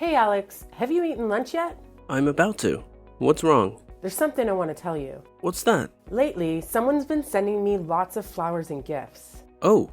Hey Alex, have you eaten lunch yet? I'm about to. What's wrong? There's something I want to tell you. What's that? Lately, someone's been sending me lots of flowers and gifts. Oh,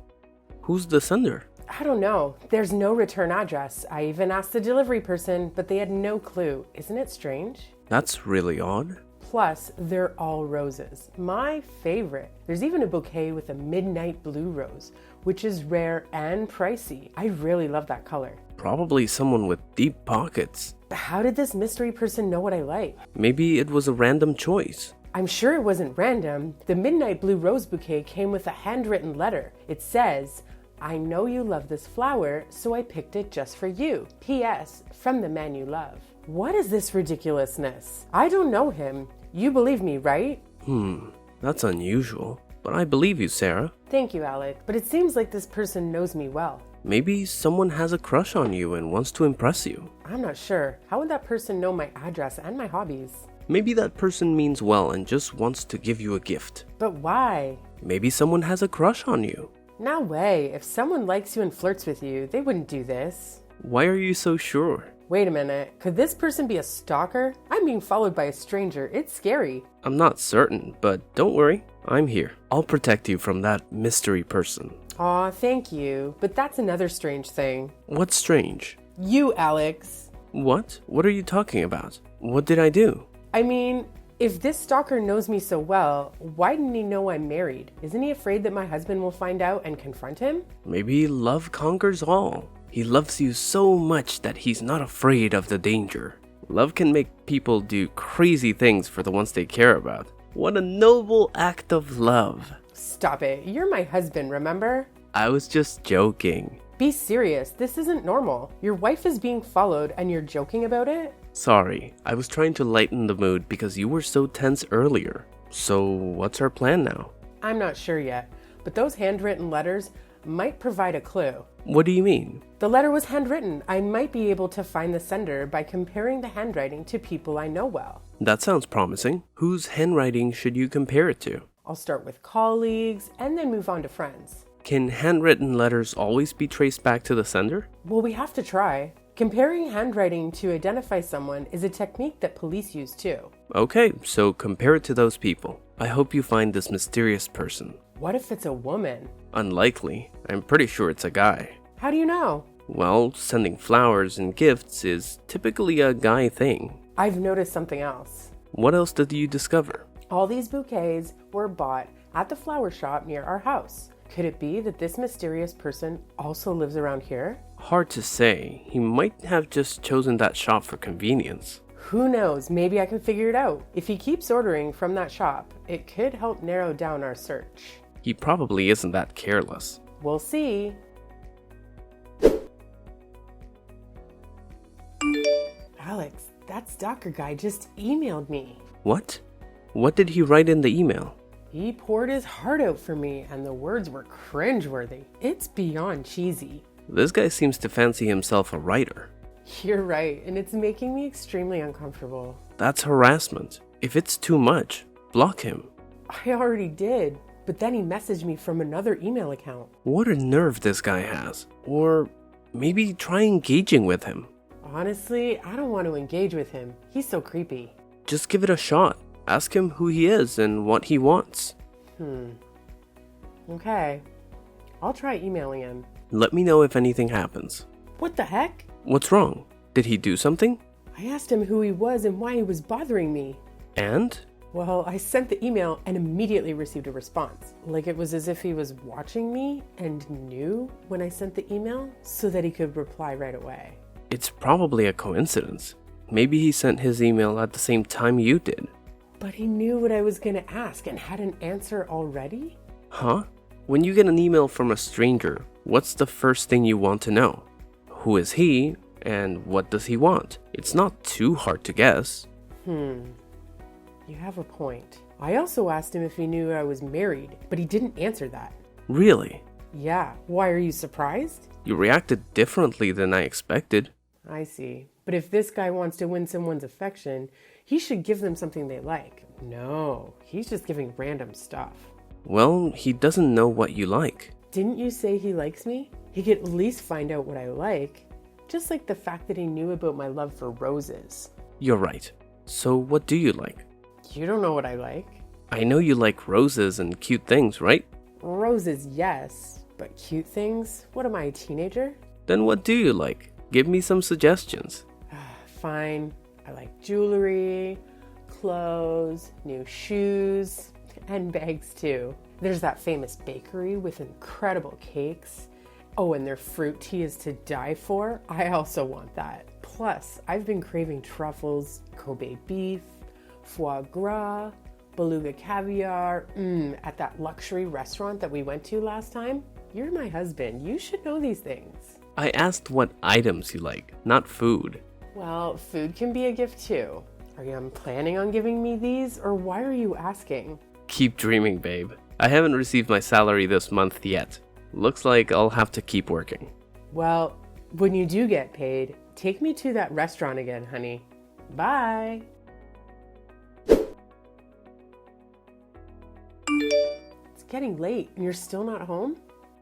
who's the sender? I don't know. There's no return address. I even asked the delivery person, but they had no clue. Isn't it strange? That's really odd. Plus, they're all roses. My favorite. There's even a bouquet with a midnight blue rose, which is rare and pricey. I really love that color. Probably someone with deep pockets. But how did this mystery person know what I like? Maybe it was a random choice. I'm sure it wasn't random. The midnight blue rose bouquet came with a handwritten letter. It says, "I know you love this flower, so I picked it just for you. P.S. From the man you love." What is this ridiculousness? I don't know him. You believe me, right? That's unusual. But I believe you, Sarah. Thank you, Alec. But it seems like this person knows me well. Maybe someone has a crush on you and wants to impress you. I'm not sure. How would that person know my address and my hobbies? Maybe that person means well and just wants to give you a gift. But why? Maybe someone has a crush on you. No way. If someone likes you and flirts with you, they wouldn't do this. Why are you so sure? Wait a minute. Could this person be a stalker? I'm being followed by a stranger. It's scary. I'm not certain, but don't worry. I'm here. I'll protect you from that mystery person. Aw, thank you. But that's another strange thing. What's strange? You, Alex. What? What are you talking about? What did I do? I mean, if this stalker knows me so well, why didn't he know I'm married? Isn't he afraid that my husband will find out and confront him? Maybe love conquers all. He loves you so much that he's not afraid of the danger. Love can make people do crazy things for the ones they care about. What a noble act of love. Stop it. You're my husband, remember? I was just joking. Be serious. This isn't normal. Your wife is being followed and you're joking about it? Sorry, I was trying to lighten the mood because you were so tense earlier. So, what's our plan now? I'm not sure yet, but those handwritten letters might provide a clue. What do you mean? The letter was handwritten. I might be able to find the sender by comparing the handwriting to people I know well. That sounds promising. Whose handwriting should you compare it to? I'll start with colleagues and then move on to friends. Can handwritten letters always be traced back to the sender? Well, we have to try. Comparing handwriting to identify someone is a technique that police use too. Okay, so compare it to those people. I hope you find this mysterious person. What if it's a woman? Unlikely. I'm pretty sure it's a guy. How do you know? Well, sending flowers and gifts is typically a guy thing. I've noticed something else. What else did you discover? All these bouquets were bought at the flower shop near our house. Could it be that this mysterious person also lives around here? Hard to say. He might have just chosen that shop for convenience. Who knows? Maybe I can figure it out. If he keeps ordering from that shop, it could help narrow down our search. He probably isn't that careless. We'll see. Alex, that stalker guy just emailed me. What? What did he write in the email? He poured his heart out for me, and the words were cringeworthy. It's beyond cheesy. This guy seems to fancy himself a writer. You're right, and it's making me extremely uncomfortable. That's harassment. If it's too much, block him. I already did, but then he messaged me from another email account. What a nerve this guy has. Or maybe try engaging with him. Honestly, I don't want to engage with him. He's so creepy. Just give it a shot. Ask him who he is and what he wants. Okay. I'll try emailing him. Let me know if anything happens. What the heck? What's wrong? Did he do something? I asked him who he was and why he was bothering me. And? Well, I sent the email and immediately received a response. Like it was as if he was watching me and knew when I sent the email so that he could reply right away. It's probably a coincidence. Maybe he sent his email at the same time you did. But he knew what I was going to ask and had an answer already? Huh? When you get an email from a stranger, what's the first thing you want to know? Who is he, and what does he want? It's not too hard to guess. You have a point. I also asked him if he knew I was married, but he didn't answer that. Really? Yeah, why are you surprised? You reacted differently than I expected. I see. But if this guy wants to win someone's affection, he should give them something they like. No, he's just giving random stuff. Well, he doesn't know what you like. Didn't you say he likes me? He could at least find out what I like. just like the fact that he knew about my love for roses. You're right. So what do you like? You don't know what I like. I know you like roses and cute things, right? Roses, yes, but cute things? What am I, a teenager? Then what do you like? Give me some suggestions. Fine. I like jewelry, clothes, new shoes, and bags too. There's that famous bakery with incredible cakes. Oh, and their fruit tea is to die for. I also want that. Plus, I've been craving truffles, Kobe beef, foie gras, beluga caviar, at that luxury restaurant that we went to last time. You're my husband. You should know these things. I asked what items you like, not food. Well, food can be a gift too. Are you planning on giving me these, or why are you asking? Keep dreaming, babe. I haven't received my salary this month yet. Looks like I'll have to keep working. Well, when you do get paid, take me to that restaurant again, honey. Bye. It's getting late and you're still not home?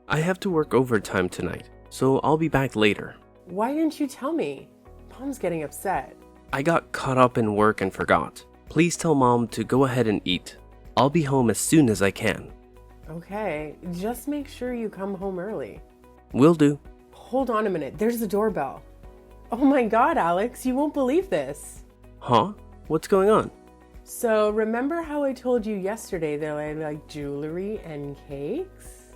I have to work overtime tonight, so I'll be back later. Why didn't you tell me? Mom's getting upset. I got caught up in work and forgot. Please tell Mom to go ahead and eat. I'll be home as soon as I can. Okay, just make sure you come home early. Will do. Hold on a minute, there's the doorbell. Oh my God, Alex, you won't believe this. Huh? What's going on? So remember how I told you yesterday that I like jewelry and cakes?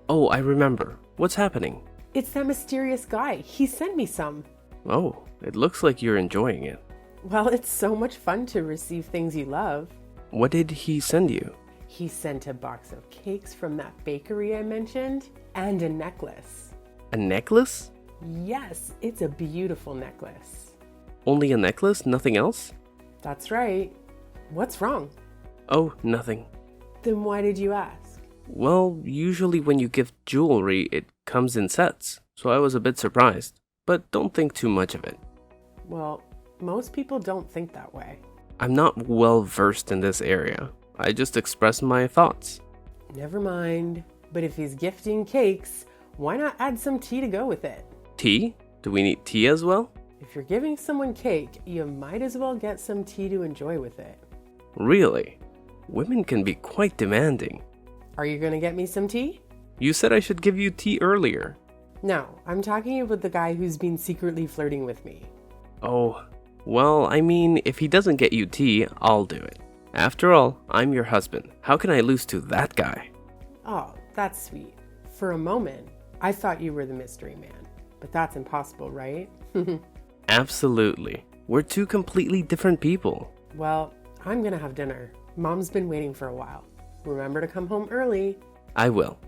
Oh, I remember. What's happening? It's that mysterious guy. He sent me some. Oh, it looks like you're enjoying it. Well, it's so much fun to receive things you love. What did he send you? He sent a box of cakes from that bakery I mentioned and a necklace. A necklace? Yes, it's a beautiful necklace. Only a necklace? Nothing else? That's right. What's wrong? Oh, nothing. Then why did you ask? Well, usually when you gift jewelry, it comes in sets, so I was a bit surprised. But don't think too much of it. Well, most people don't think that way. I'm not well versed in this area. I just express my thoughts. Never mind. But if he's gifting cakes, why not add some tea to go with it? Tea? Do we need tea as well? If you're giving someone cake, you might as well get some tea to enjoy with it. Really? Women can be quite demanding. Are you gonna get me some tea? You said I should give you tea earlier. No, I'm talking about the guy who's been secretly flirting with me. Oh, well, I mean, if he doesn't get you tea, I'll do it. After all, I'm your husband. How can I lose to that guy? Oh, that's sweet. For a moment, I thought you were the mystery man. But that's impossible, right? Absolutely. We're two completely different people. Well, I'm gonna have dinner. Mom's been waiting for a while. Remember to come home early. I will.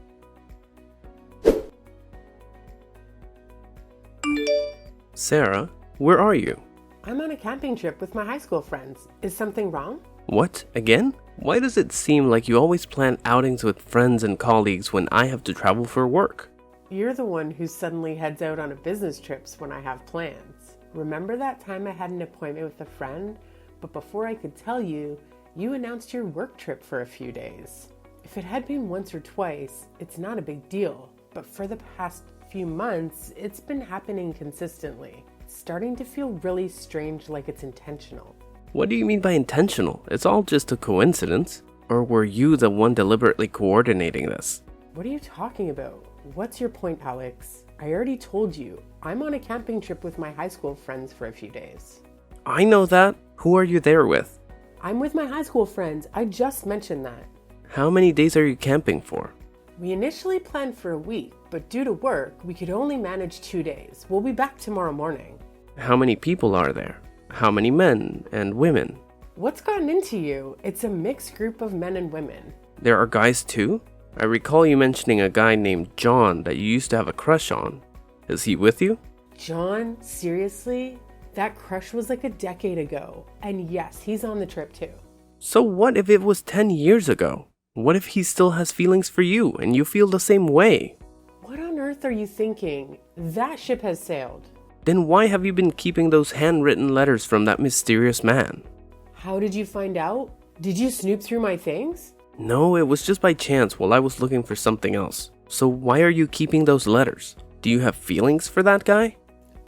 Sarah, where are you? I'm on a camping trip with my high school friends. Is something wrong? What? Again? Why does it seem like you always plan outings with friends and colleagues when I have to travel for work? You're the one who suddenly heads out on a business trips when I have plans. Remember that time I had an appointment with a friend, but before I could tell you, you announced your work trip for a few days. If it had been once or twice, it's not a big deal, but for the past few months, it's been happening consistently. It's starting to feel really strange, like it's intentional. What do you mean by intentional? It's all just a coincidence. Or were you the one deliberately coordinating this? What are you talking about? What's your point, Alex? I already told you, I'm on a camping trip with my high school friends for a few days. I know that. Who are you there with? I'm with my high school friends. I just mentioned that. How many days are you camping for? We initially planned for a week, but due to work, we could only manage 2 days. We'll be back tomorrow morning. How many people are there? How many men and women? What's gotten into you? It's a mixed group of men and women. There are guys too? I recall you mentioning a guy named John that you used to have a crush on. Is he with you? John? Seriously? That crush was like a decade ago. And yes, he's on the trip too. So what if it was 10 years ago? What if he still has feelings for you and you feel the same way? What on earth are you thinking? That ship has sailed. Then why have you been keeping those handwritten letters from that mysterious man? How did you find out? Did you snoop through my things? No, it was just by chance while I was looking for something else. So why are you keeping those letters? Do you have feelings for that guy?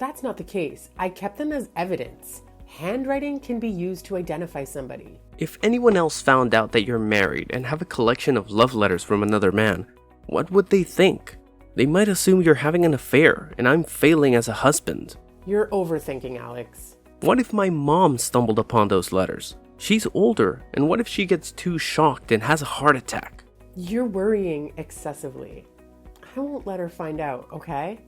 That's not the case. I kept them as evidence. Handwriting can be used to identify somebody. If anyone else found out that you're married and have a collection of love letters from another man, what would they think? They might assume you're having an affair and I'm failing as a husband. You're overthinking, Alex. What if my mom stumbled upon those letters? She's older, and what if she gets too shocked and has a heart attack? You're worrying excessively. I won't let her find out, okay?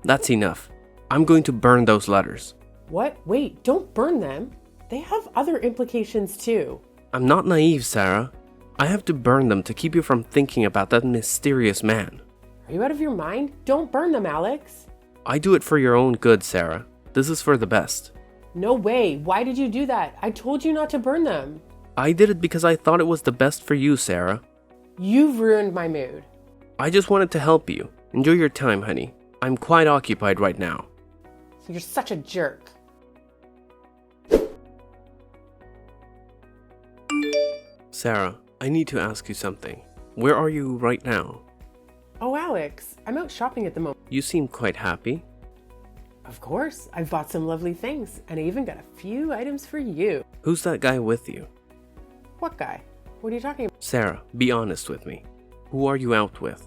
That's enough. I'm going to burn those letters. What? Wait, don't burn them. They have other implications too. I'm not naive, Sarah. I have to burn them to keep you from thinking about that mysterious man. Are you out of your mind? Don't burn them, Alex. I do it for your own good, Sarah. This is for the best. No way. Why did you do that? I told you not to burn them. I did it because I thought it was the best for you, Sarah. You've ruined my mood. I just wanted to help you. Enjoy your time, honey. I'm quite occupied right now. You're such a jerk. Sarah, I need to ask you something. Where are you right now? Oh, Alex, I'm out shopping at the moment. You seem quite happy. Of course, I've bought some lovely things, and I even got a few items for you. Who's that guy with you? What guy? What are you talking about? Sarah, be honest with me. Who are you out with?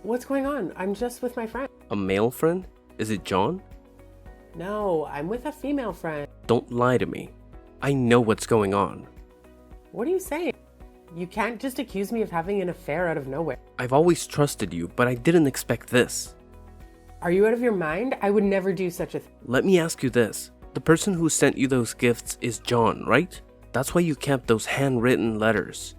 What's going on? I'm just with my friend. A male friend? Is it John? No, I'm with a female friend. Don't lie to me. I know what's going on. What are you saying? You can't just accuse me of having an affair out of nowhere. I've always trusted you, but I didn't expect this. Are you out of your mind? I would never do such a thing. Let me ask you this. The person who sent you those gifts is John, right? That's why you kept those handwritten letters.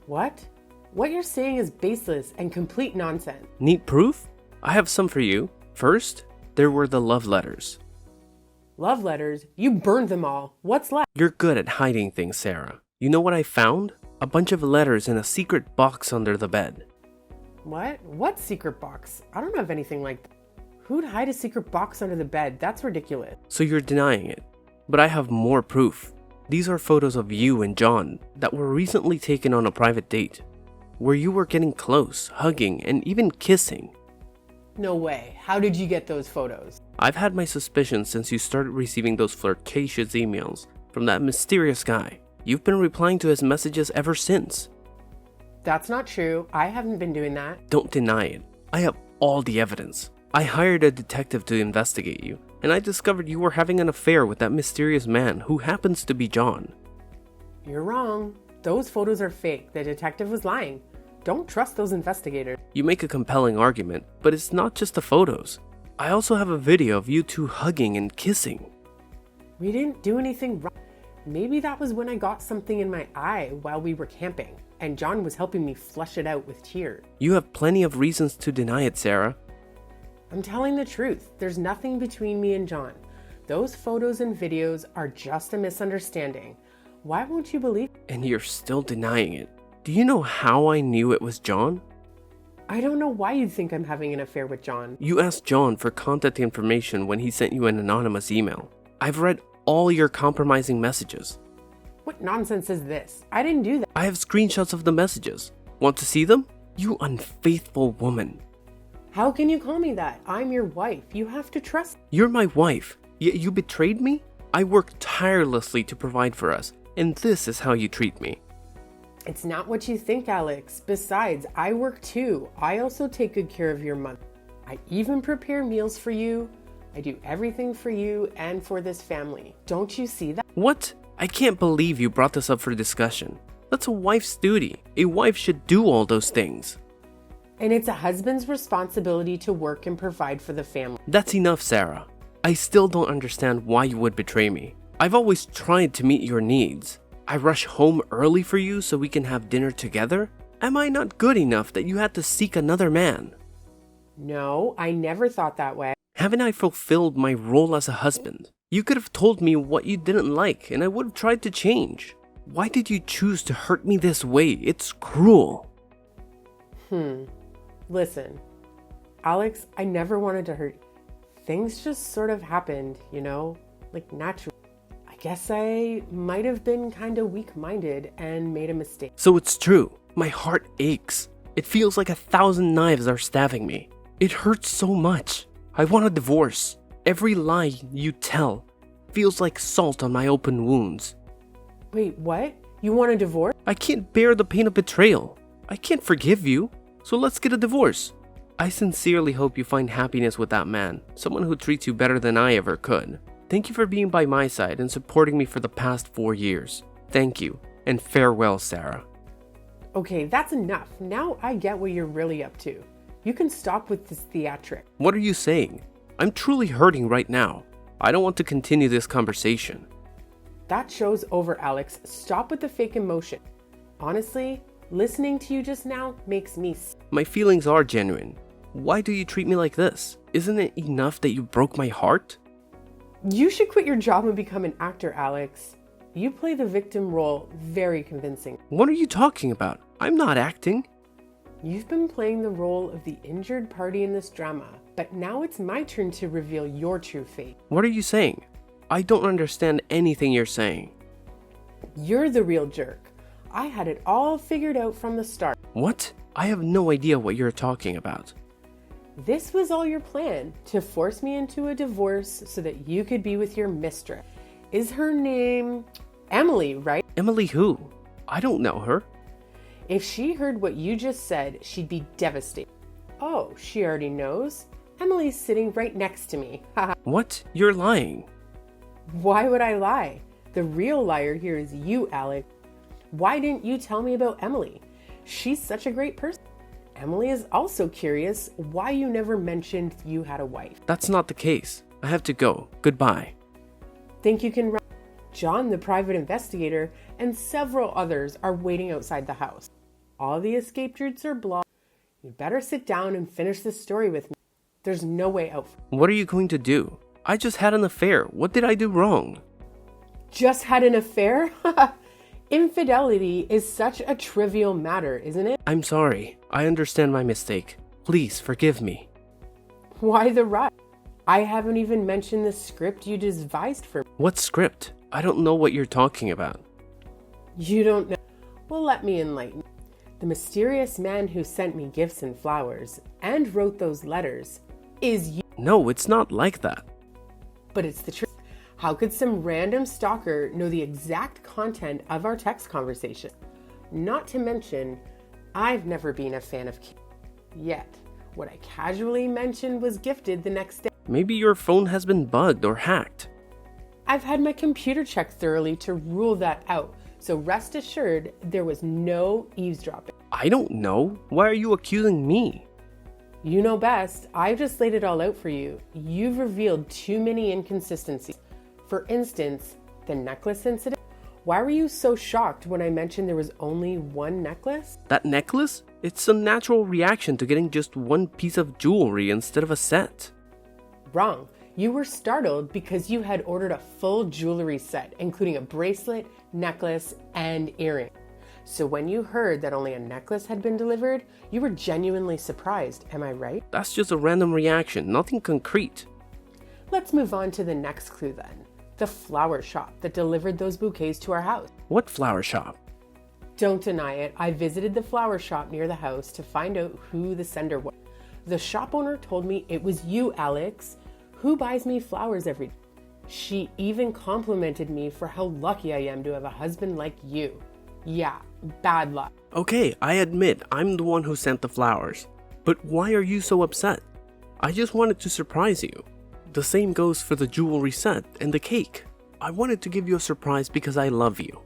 What? What you're saying is baseless and complete nonsense. Need proof? I have some for you. First, there were the love letters. Love letters? You burned them all. What's left? You're good at hiding things, Sarah. You know what I found? A bunch of letters in a secret box under the bed. What? What secret box? I don't have anything like that. Who'd hide a secret box under the bed? That's ridiculous. So you're denying it. But I have more proof. These are photos of you and John that were recently taken on a private date, where you were getting close, hugging, and even kissing. No way. How did you get those photos? I've had my suspicions since you started receiving those flirtatious emails from that mysterious guy. You've been replying to his messages ever since. That's not true. I haven't been doing that. Don't deny it. I have all the evidence. I hired a detective to investigate you, and I discovered you were having an affair with that mysterious man who happens to be John. You're wrong. Those photos are fake. The detective was lying. Don't trust those investigators. You make a compelling argument, but it's not just the photos. I also have a video of you two hugging and kissing. We didn't do anything wrong. Maybe that was when I got something in my eye while we were camping, and John was helping me flush it out with tears. You have plenty of reasons to deny it, Sarah. I'm telling the truth. There's nothing between me and John. Those photos and videos are just a misunderstanding. Why won't you believe? And you're still denying it. Do you know how I knew it was John? I don't know why you'd think I'm having an affair with John. You asked John for contact information when he sent you an anonymous email. I've read all your compromising messages. What nonsense is this? I didn't do that. I have screenshots of the messages. Want to see them? You unfaithful woman. How can you call me that? I'm your wife. You have to trust. You're my wife, yet you betrayed me? I work tirelessly to provide for us, and this is how you treat me. It's not what you think, Alex. Besides, I work too. I also take good care of your mother. I even prepare meals for you. I do everything for you and for this family. Don't you see that? What? I can't believe you brought this up for discussion. That's a wife's duty. A wife should do all those things. And it's a husband's responsibility to work and provide for the family. That's enough, Sarah. I still don't understand why you would betray me. I've always tried to meet your needs. I rush home early for you so we can have dinner together? Am I not good enough that you had to seek another man? No, I never thought that way. Haven't I fulfilled my role as a husband? You could have told me what you didn't like and I would have tried to change. Why did you choose to hurt me this way? It's cruel. Listen, Alex, I never wanted to hurt you. Things just sort of happened, you know, like naturally. I guess I might have been kind of weak-minded and made a mistake. So it's true. My heart aches. It feels like 1,000 knives are stabbing me. It hurts so much. I want a divorce. Every lie you tell feels like salt on my open wounds. Wait, what? You want a divorce? I can't bear the pain of betrayal. I can't forgive you, so let's get a divorce. I sincerely hope you find happiness with that man, someone who treats you better than I ever could. Thank you for being by my side and supporting me for the past 4 years. Thank you, and farewell, Sarah. Okay, that's enough. Now I get what you're really up to. You can stop with this theatric. What are you saying? I'm truly hurting right now. I don't want to continue this conversation. That show's over, Alex. Stop with the fake emotion. Honestly, listening to you just now makes me My feelings are genuine. Why do you treat me like this? Isn't it enough that you broke my heart? You should quit your job and become an actor, Alex. You play the victim role very convincing. What are you talking about? I'm not acting. You've been playing the role of the injured party in this drama, but now it's my turn to reveal your true fate. What are you saying? I don't understand anything you're saying. You're the real jerk. I had it all figured out from the start. What? I have no idea what you're talking about. This was all your plan, to force me into a divorce so that you could be with your mistress. Is her name Emily, right? Emily who? I don't know her. If she heard what you just said, she'd be devastated. Oh, she already knows? Emily's sitting right next to me. Haha. What? You're lying. Why would I lie? The real liar here is you, Alex. Why didn't you tell me about Emily? She's such a great person. Emily is also curious why you never mentioned you had a wife. That's not the case. I have to go. Goodbye. Think you can run? John, the private investigator, and several others are waiting outside the house. All the escape routes are blocked. You better sit down and finish this story with me. There's no way out. What are you going to do? I just had an affair. What did I do wrong? Just had an affair? Infidelity is such a trivial matter, isn't it? I'm sorry. I understand my mistake. Please forgive me. Why the rush? I haven't even mentioned the script you devised for me. What script? I don't know what you're talking about. You don't know? Well, let me enlighten you. The mysterious man who sent me gifts and flowers and wrote those letters is you. No, it's not like that. But it's the truth. How could some random stalker know the exact content of our text conversation? Not to mention, I've never been a fan of kids. Yet, what I casually mentioned was gifted the next day. Maybe your phone has been bugged or hacked. I've had my computer checked thoroughly to rule that out, so rest assured there was no eavesdropping. I don't know. Why are you accusing me? You know best. I've just laid it all out for you. You've revealed too many inconsistencies. For instance, the necklace incident. Why were you so shocked when I mentioned there was only one necklace? That necklace? It's a natural reaction to getting just one piece of jewelry instead of a set. Wrong. You were startled because you had ordered a full jewelry set, including a bracelet, necklace, and earring. So when you heard that only a necklace had been delivered, you were genuinely surprised, am I right? That's just a random reaction, nothing concrete. Let's move on to the next clue then. The flower shop that delivered those bouquets to our house. What flower shop? Don't deny it, I visited the flower shop near the house to find out who the sender was. The shop owner told me it was you, Alex, who buys me flowers every day. She even complimented me for how lucky I am to have a husband like you. Yeah, bad luck. Okay, I admit I'm the one who sent the flowers. But why are you so upset? I just wanted to surprise you. The same goes for the jewelry set and the cake. I wanted to give you a surprise because I love you.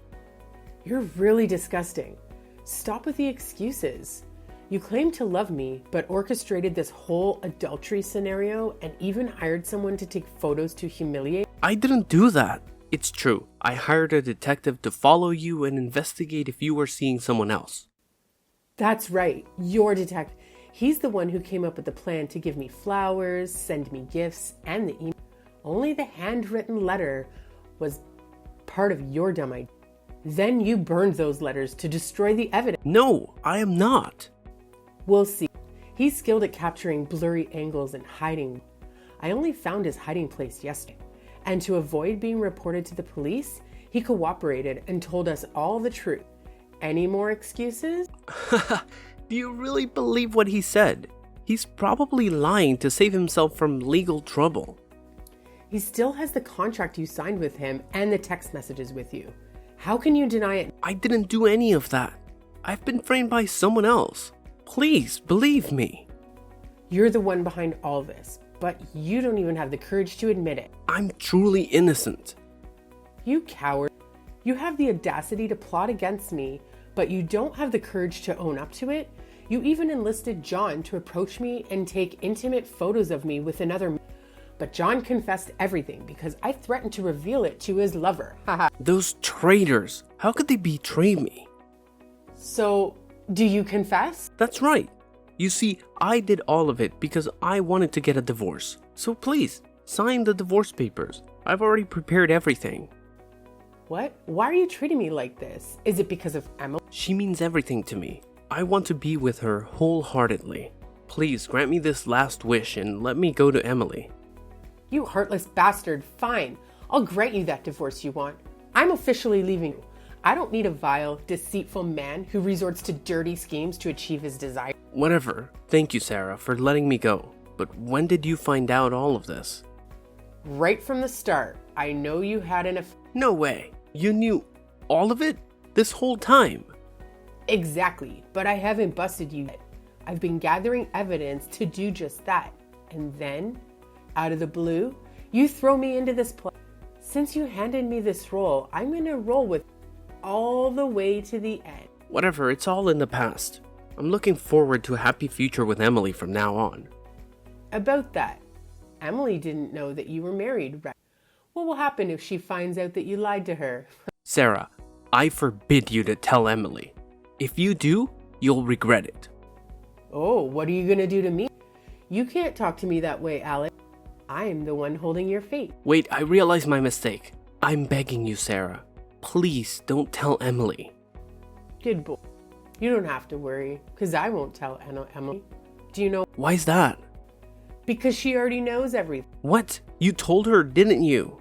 You're really disgusting. Stop with the excuses. You claim to love me, but orchestrated this whole adultery scenario and even hired someone to take photos to humiliate. I didn't do that. It's true. I hired a detective to follow you and investigate if you were seeing someone else. That's right, your detective. He's the one who came up with the plan to give me flowers, send me gifts, and the email. Only the handwritten letter was part of your dumb idea. Then you burned those letters to destroy the evidence. No, I am not. We'll see. He's skilled at capturing blurry angles and hiding. I only found his hiding place yesterday. And to avoid being reported to the police, he cooperated and told us all the truth. Any more excuses? Do you really believe what he said? He's probably lying to save himself from legal trouble. He still has the contract you signed with him and the text messages with you. How can you deny it? I didn't do any of that. I've been framed by someone else. Please believe me. You're the one behind all this, but you don't even have the courage to admit it. I'm truly innocent. You coward. You have the audacity to plot against me, but you don't have the courage to own up to it. You even enlisted John to approach me and take intimate photos of me with another. But John confessed everything because I threatened to reveal it to his lover. Haha. Those traitors, how could they betray me? So, do you confess? That's right. You see, I did all of it because I wanted to get a divorce. So please, sign the divorce papers. I've already prepared everything. What? Why are you treating me like this? Is it because of Emily? She means everything to me. I want to be with her wholeheartedly. Please grant me this last wish and let me go to Emily. You heartless bastard. Fine. I'll grant you that divorce you want. I'm officially leaving you. I don't need a vile, deceitful man who resorts to dirty schemes to achieve his desire. Whatever. Thank you, Sarah, for letting me go. But when did you find out all of this? Right from the start. I know you had an affair. No way. You knew all of it? This whole time? Exactly, but I haven't busted you yet. I've been gathering evidence to do just that. And then, out of the blue, you throw me into this play. Since you handed me this role, I'm gonna roll with all the way to the end. Whatever, it's all in the past. I'm looking forward to a happy future with Emily from now on. About that, Emily didn't know that you were married, right? What will happen if she finds out that you lied to her? Sarah, I forbid you to tell Emily. If you do, you'll regret it. Oh, what are you gonna do to me? You can't talk to me that way, Alex. I am the one holding your fate. Wait, I realize my mistake. I'm begging you, Sarah. Please don't tell Emily. Good boy. You don't have to worry, because I won't tell Emily. Do you know? Why's that? Because she already knows everything. What? You told her, didn't you?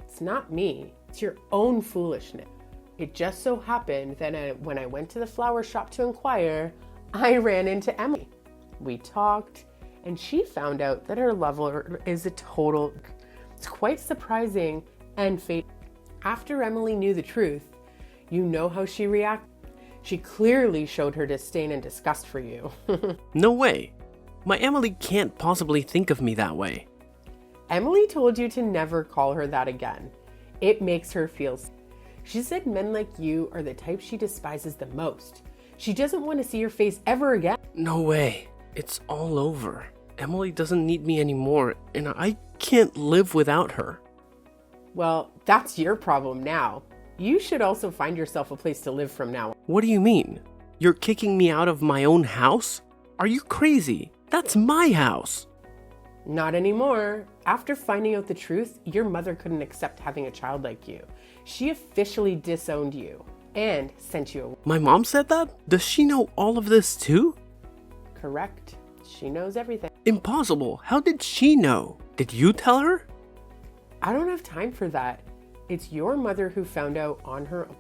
It's not me. It's your own foolishness. It just so happened that when I went to the flower shop to inquire, I ran into Emily. We talked, and she found out that her lover is a total... It's quite surprising and fatal. After Emily knew the truth, you know how she reacted? She clearly showed her disdain and disgust for you. No way. My Emily can't possibly think of me that way. Emily told you to never call her that again. It makes her feel... She said men like you are the type she despises the most. She doesn't want to see your face ever again. No way. It's all over. Emily doesn't need me anymore, and I can't live without her. Well, that's your problem now. You should also find yourself a place to live from now on. What do you mean? You're kicking me out of my own house? Are you crazy? That's my house. Not anymore. After finding out the truth, your mother couldn't accept having a child like you. She officially disowned you and sent you away. My mom said that? Does she know all of this too? Correct. She knows everything. Impossible. How did she know? Did you tell her? I don't have time for that. It's your mother who found out on her own.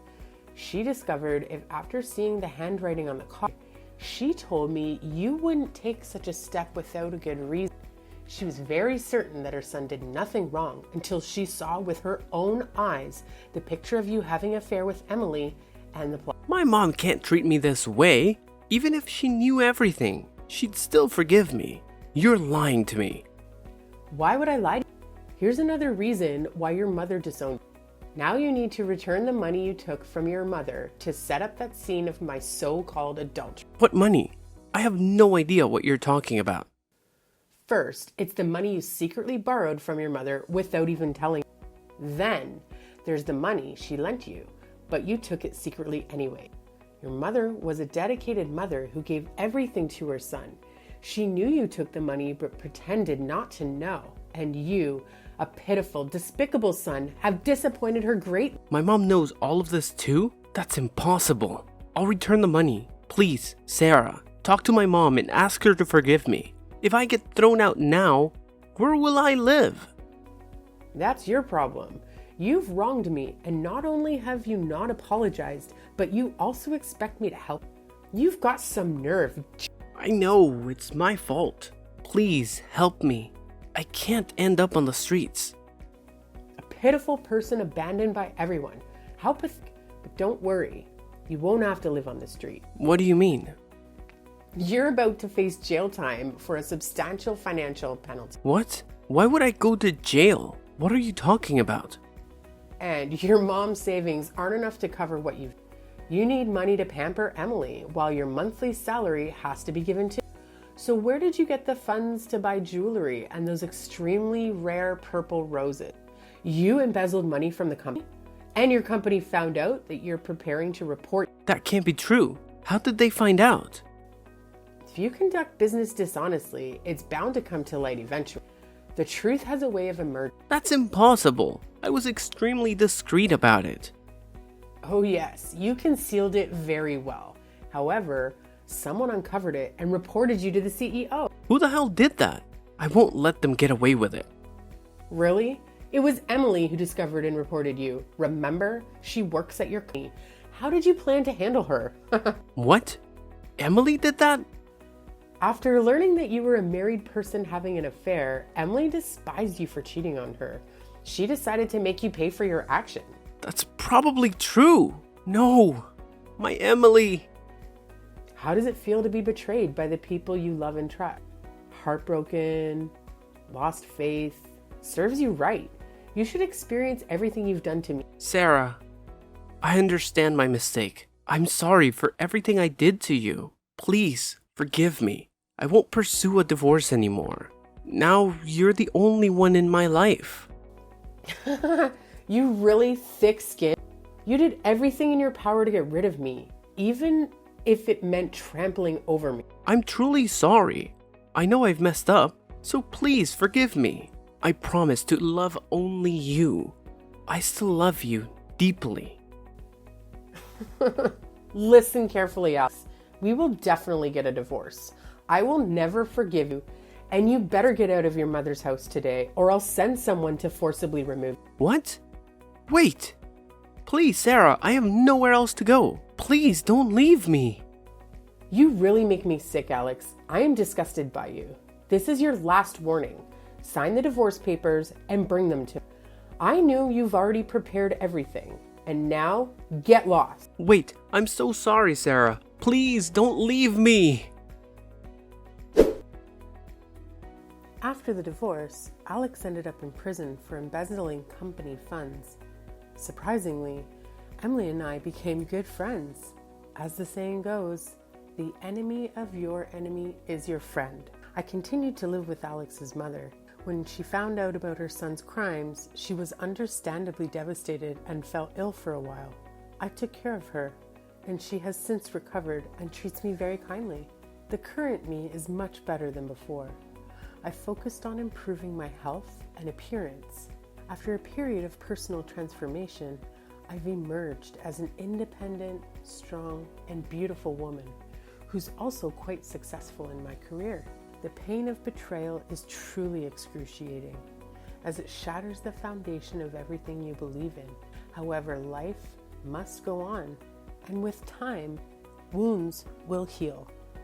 She discovered if after seeing the handwriting on the card, she told me you wouldn't take such a step without a good reason. She was very certain that her son did nothing wrong until she saw with her own eyes the picture of you having an affair with Emily and the plot. My mom can't treat me this way. Even if she knew everything, she'd still forgive me. You're lying to me. Why would I lie to you? Here's another reason why your mother disowned you. Now you need to return the money you took from your mother to set up that scene of my so-called adultery. What money? I have no idea what you're talking about. First, it's the money you secretly borrowed from your mother without even telling you. Then, there's the money she lent you, but you took it secretly anyway. Your mother was a dedicated mother who gave everything to her son. She knew you took the money but pretended not to know. And you, a pitiful, despicable son, have disappointed her greatly. My mom knows all of this too? That's impossible. I'll return the money. Please, Sarah, talk to my mom and ask her to forgive me. If I get thrown out now, where will I live? That's your problem. You've wronged me, and not only have you not apologized, but you also expect me to help. You've got some nerve. I know, it's my fault. Please, help me. I can't end up on the streets. pitiful person abandoned by everyone. How pathetic. But don't worry, you won't have to live on the street. What do you mean? You're about to face jail time for a substantial financial penalty. What? Why would I go to jail? What are you talking about? And your mom's savings aren't enough to cover what you've... You need money to pamper Emily while your monthly salary has to be given to... So where did you get the funds to buy jewelry and those extremely rare purple roses? You embezzled money from the company? And your company found out that you're preparing to report... That can't be true. How did they find out? If you conduct business dishonestly, it's bound to come to light eventually. The truth has a way of emerging. That's impossible. I was extremely discreet about it. Oh yes, you concealed it very well. However, someone uncovered it and reported you to the CEO. Who the hell did that? I won't let them get away with it. Really? It was Emily who discovered and reported you. Remember? She works at your company. How did you plan to handle her? What? Emily did that? After learning that you were a married person having an affair, Emily despised you for cheating on her. She decided to make you pay for your action. That's probably true. No, my Emily. How does it feel to be betrayed by the people you love and trust? Heartbroken, lost faith, serves you right. You should experience everything you've done to me. Sarah, I understand my mistake. I'm sorry for everything I did to you. Please forgive me. I won't pursue a divorce anymore. Now you're the only one in my life. You really thick-skinned. You did everything in your power to get rid of me, even if it meant trampling over me. I'm truly sorry. I know I've messed up, so please forgive me. I promise to love only you. I still love you deeply. Listen carefully, Alex. We will definitely get a divorce. I will never forgive you, and you better get out of your mother's house today, or I'll send someone to forcibly remove you. What? Wait. Please, Sarah, I have nowhere else to go. Please don't leave me. You really make me sick, Alex. I am disgusted by you. This is your last warning. Sign the divorce papers and bring them to me. I knew you've already prepared everything, and now get lost. Wait, I'm so sorry, Sarah. Please don't leave me. After the divorce, Alex ended up in prison for embezzling company funds. Surprisingly, Emily and I became good friends. As the saying goes, the enemy of your enemy is your friend. I continued to live with Alex's mother. When she found out about her son's crimes, she was understandably devastated and fell ill for a while. I took care of her, and she has since recovered and treats me very kindly. The current me is much better than before. I focused on improving my health and appearance. After a period of personal transformation, I've emerged as an independent, strong, and beautiful woman who's also quite successful in my career. The pain of betrayal is truly excruciating, as it shatters the foundation of everything you believe in. However, life must go on, and with time, wounds will heal.